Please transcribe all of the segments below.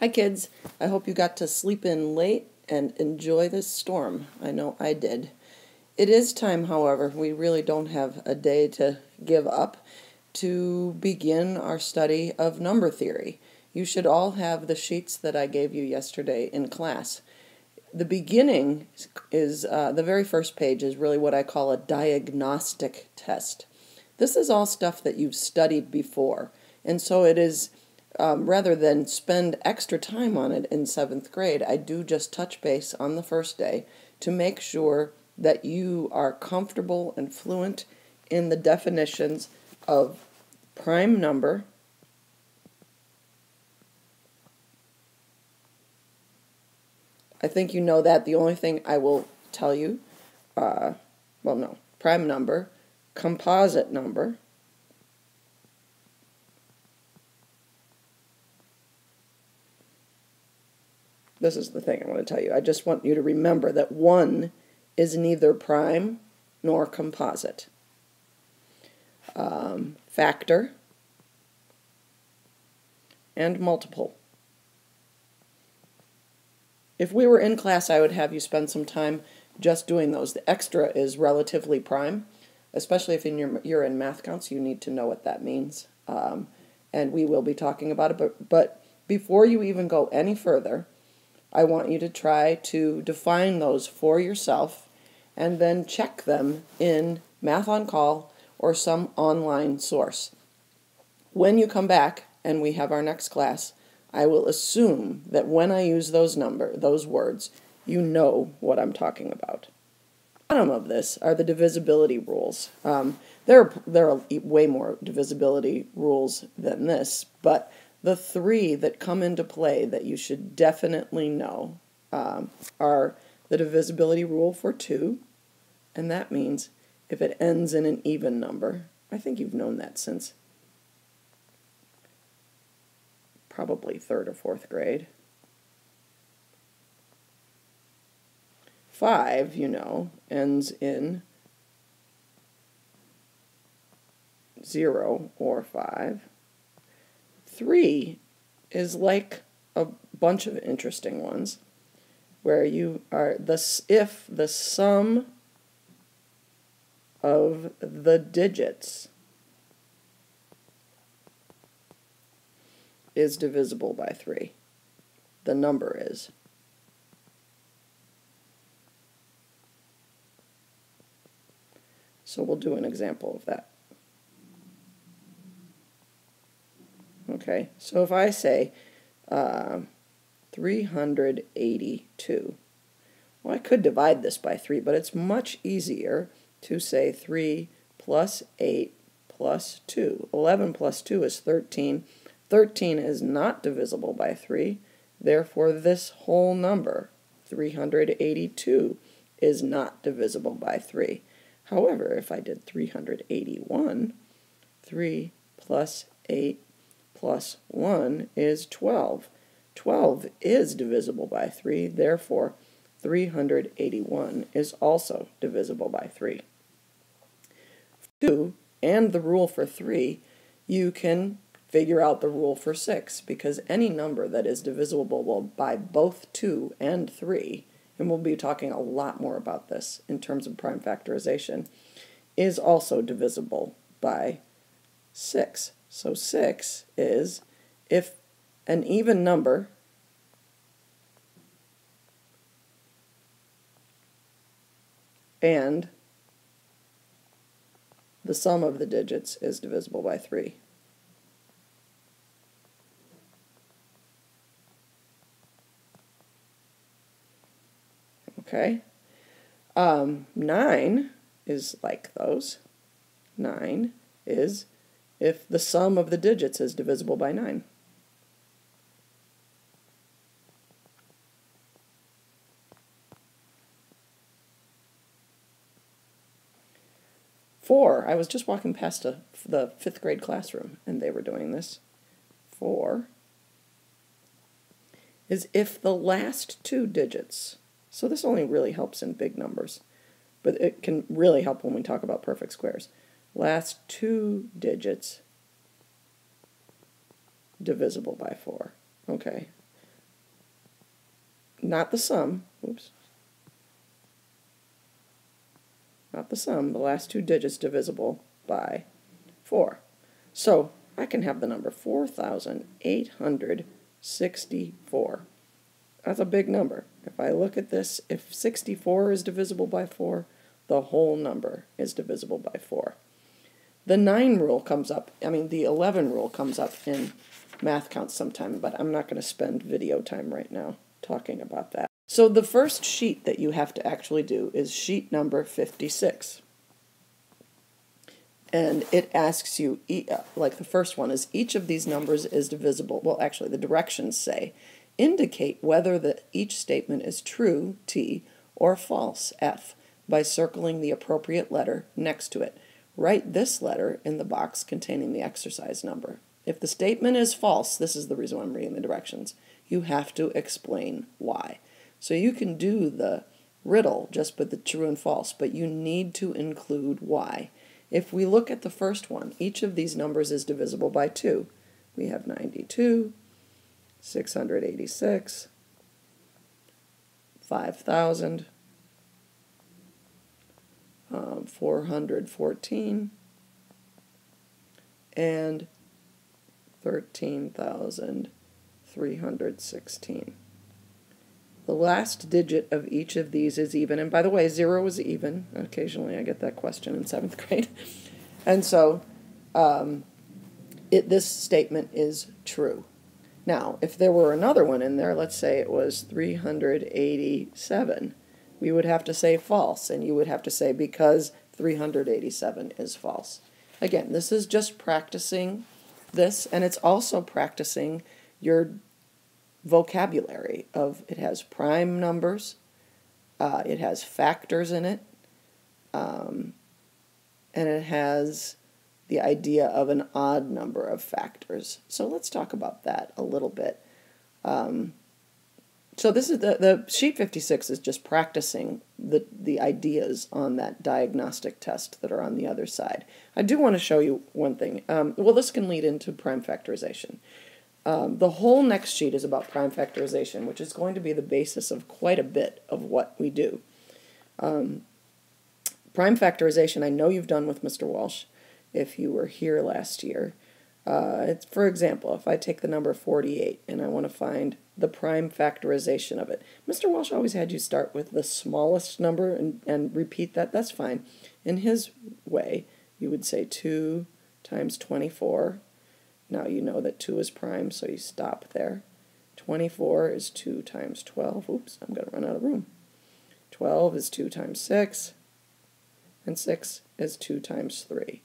Hi kids, I hope you got to sleep in late and enjoy this storm. I know I did. It is time, however, we really don't have a day to give up, to begin our study of number theory. You should all have the sheets that I gave you yesterday in class. The beginning is, the very first page is really what I call a diagnostic test. This is all stuff that you've studied before, and so it is rather than spend extra time on it in 7th grade, I do just touch base on the first day to make sure that you are comfortable and fluent in the definitions of prime number, I think you know that. The only thing I will tell you, prime number, composite number, this is the thing I want to tell you. I just want you to remember that 1 is neither prime nor composite. Factor and multiple. If we were in class, I would have you spend some time just doing those. The extra is relatively prime, especially if you're in math counts, you need to know what that means. And we will be talking about it. But before you even go any further, I want you to try to define those for yourself and then check them in Math on Call or some online source. When you come back and we have our next class, I will assume that when I use those words, you know what I'm talking about. The bottom of this are the divisibility rules. There are way more divisibility rules than this, but the 3 that come into play that you should definitely know are the divisibility rule for 2, and that means if it ends in an even number. I think you've known that since probably 3rd or 4th grade. 5, you know, ends in 0 or 5. 3 is like a bunch of interesting ones, where you are if the sum of the digits is divisible by 3. The number is. So we'll do an example of that. Okay, so if I say 382, well, I could divide this by 3, but it's much easier to say 3 plus 8 plus 2. 11 plus 2 is 13. 13 is not divisible by 3, therefore this whole number, 382, is not divisible by 3. However, if I did 381, 3 plus 8 plus 1 is 12. 12 is divisible by 3, therefore 381 is also divisible by 3. 2 and the rule for 3, you can figure out the rule for 6, because any number that is divisible by both 2 and 3, and we'll be talking a lot more about this in terms of prime factorization, is also divisible by 6. So 6 is if an even number and the sum of the digits is divisible by 3. Okay. 9 is like those. 9 is if the sum of the digits is divisible by 9. Four, I was just walking past the 5th grade classroom, and they were doing this. 4 is if the last 2 digits, so this only really helps in big numbers, but it can really help when we talk about perfect squares. Last 2 digits divisible by 4. Okay. not the sum, oops, not the sum, the last two digits divisible by 4. So I can have the number 4,864. That's a big number. If I look at this, if 64 is divisible by 4, the whole number is divisible by 4. The 9 rule comes up, the 11 rule comes up in math counts sometime, but I'm not going to spend video time right now talking about that. So the first sheet that you have to actually do is sheet number 56. And it asks you, like the first one is, each of these numbers is divisible. Well, actually, the directions say, indicate whether each statement is true, T, or false, F, by circling the appropriate letter next to it. Write this letter in the box containing the exercise number. If the statement is false, this is the reason why I'm reading the directions, you have to explain why. So you can do the riddle just with the true and false, but you need to include why. If we look at the first one, each of these numbers is divisible by 2. We have 92, 686, 5,000, 414, and 13,316. The last digit of each of these is even, and by the way, 0 is even. Occasionally I get that question in 7th grade. And so this statement is true. Now, if there were another one in there, let's say it was 387, we would have to say false, and you would have to say because 387 is false. Again, this is just practicing this, and it's also practicing your vocabulary of, it has prime numbers, it has factors in it, and it has the idea of an odd number of factors. So let's talk about that a little bit. So this is the sheet 56 is just practicing the ideas on that diagnostic test that are on the other side. I do want to show you one thing. Well, this can lead into prime factorization. The whole next sheet is about prime factorization, which is going to be the basis of quite a bit of what we do. Prime factorization, I know you've done with Mr. Walsh if you were here last year. For example, if I take the number 48 and I want to find the prime factorization of it, Mr. Walsh always had you start with the smallest number and repeat that. That's fine. In his way, you would say 2 times 24. Now you know that 2 is prime, so you stop there. 24 is 2 times 12. Oops, I'm going to run out of room. 12 is 2 times 6, and 6 is 2 times 3.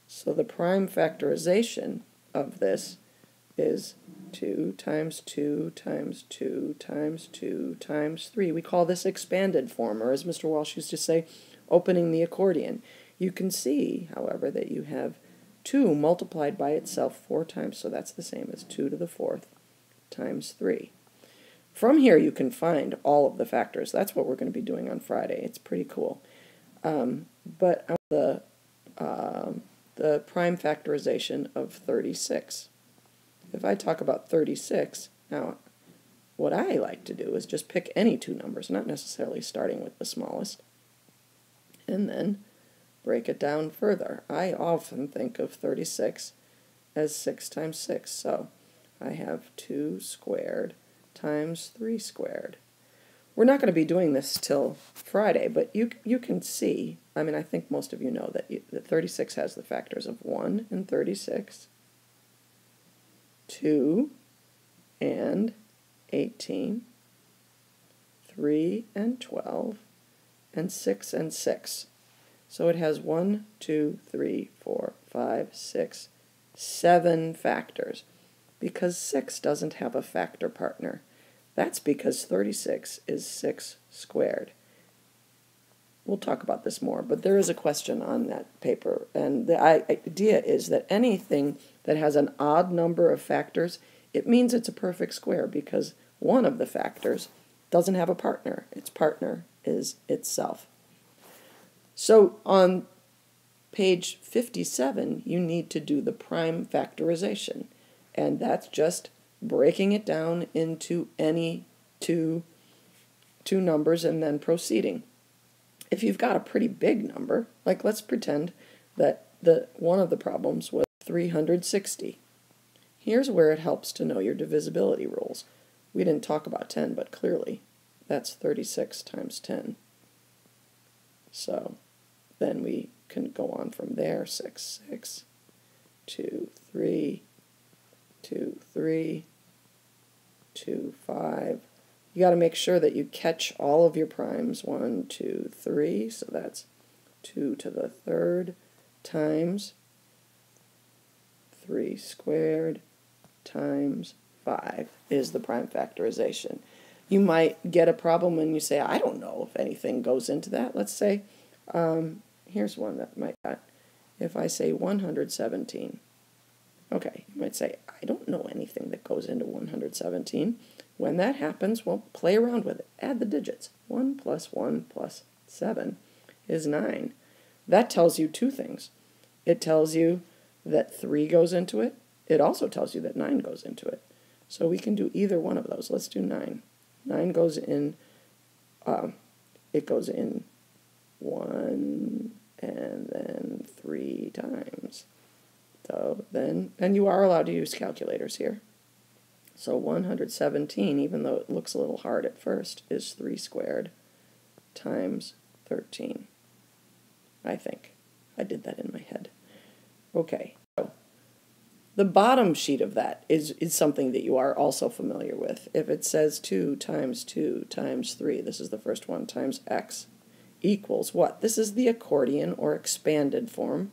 So the prime factorization of this is 2 times 2 times 2 times 2 times 3. We call this expanded form, or as Mr. Walsh used to say, opening the accordion. You can see, however, that you have 2 multiplied by itself 4 times, so that's the same as 2 to the 4th times 3. From here you can find all of the factors. That's what we're going to be doing on Friday. It's pretty cool. But the prime factorization of 36. If I talk about 36, now what I like to do is just pick any 2 numbers, not necessarily starting with the smallest, and then break it down further. I often think of 36 as 6 times 6, so I have 2 squared times 3 squared. We're not going to be doing this till Friday, but you can see, I think most of you know that 36 has the factors of 1 and 36, 2 and 18, 3 and 12, and 6 and 6. So it has 1, 2, 3, 4, 5, 6, 7 factors, because 6 doesn't have a factor partner. That's because 36 is 6 squared. We'll talk about this more, but there is a question on that paper, and the idea is that anything that has an odd number of factors, it means it's a perfect square, because one of the factors doesn't have a partner. Its partner is itself. So on page 57, you need to do the prime factorization, and that's just breaking it down into any 2 two numbers and then proceeding. If you've got a pretty big number, like let's pretend that one of the problems was 360. Here's where it helps to know your divisibility rules. We didn't talk about 10, but clearly that's 36 times 10. So then we can go on from there. 6, 6, 2, 3, 2, 3, 2, 5. You got to make sure that you catch all of your primes. 1, 2, 3. So that's 2 to the third times 3 squared times 5 is the prime factorization. You might get a problem when you say, I don't know if anything goes into that. Let's say, here's one that might got. If I say 117, okay, you might say, I don't know anything that goes into 117. When that happens, well, play around with it. Add the digits. 1 plus 1 plus 7 is 9. That tells you two things. It tells you that 3 goes into it. It also tells you that 9 goes into it. So we can do either one of those. Let's do 9. 9 goes in, it goes in 1 and then 3 times. So then, and you are allowed to use calculators here. So 117, even though it looks a little hard at first, is 3 squared times 13. I think. I did that in my head. Okay. So the bottom sheet of that is something that you are also familiar with. If it says 2 times 3, this is the first one, times x, equals what? This is the accordion or expanded form.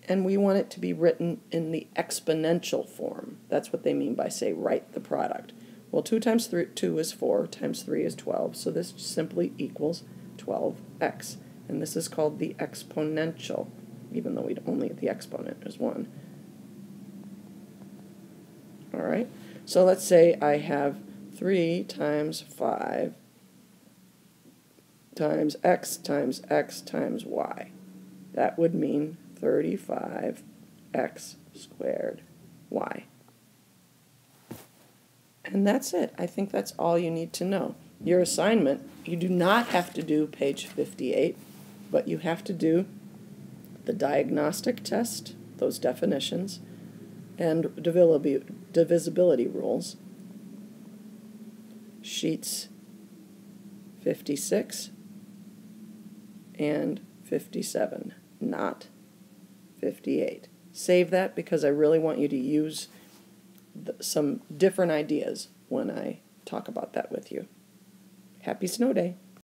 And we want it to be written in the exponential form. That's what they mean by, say, write the product. Well, 2 times 2 is 4, times 3 is 12, so this simply equals 12x. And this is called the exponential, even though the exponent is 1. All right, so let's say I have 3 times 5 times x times y. That would mean 35x squared y. And that's it. I think that's all you need to know. Your assignment, you do not have to do page 58, but you have to do the diagnostic test, those definitions, and divisibility rules. Sheets 56 and 57, not 58. Save that because I really want you to use some different ideas when I talk about that with you. Happy Snow Day!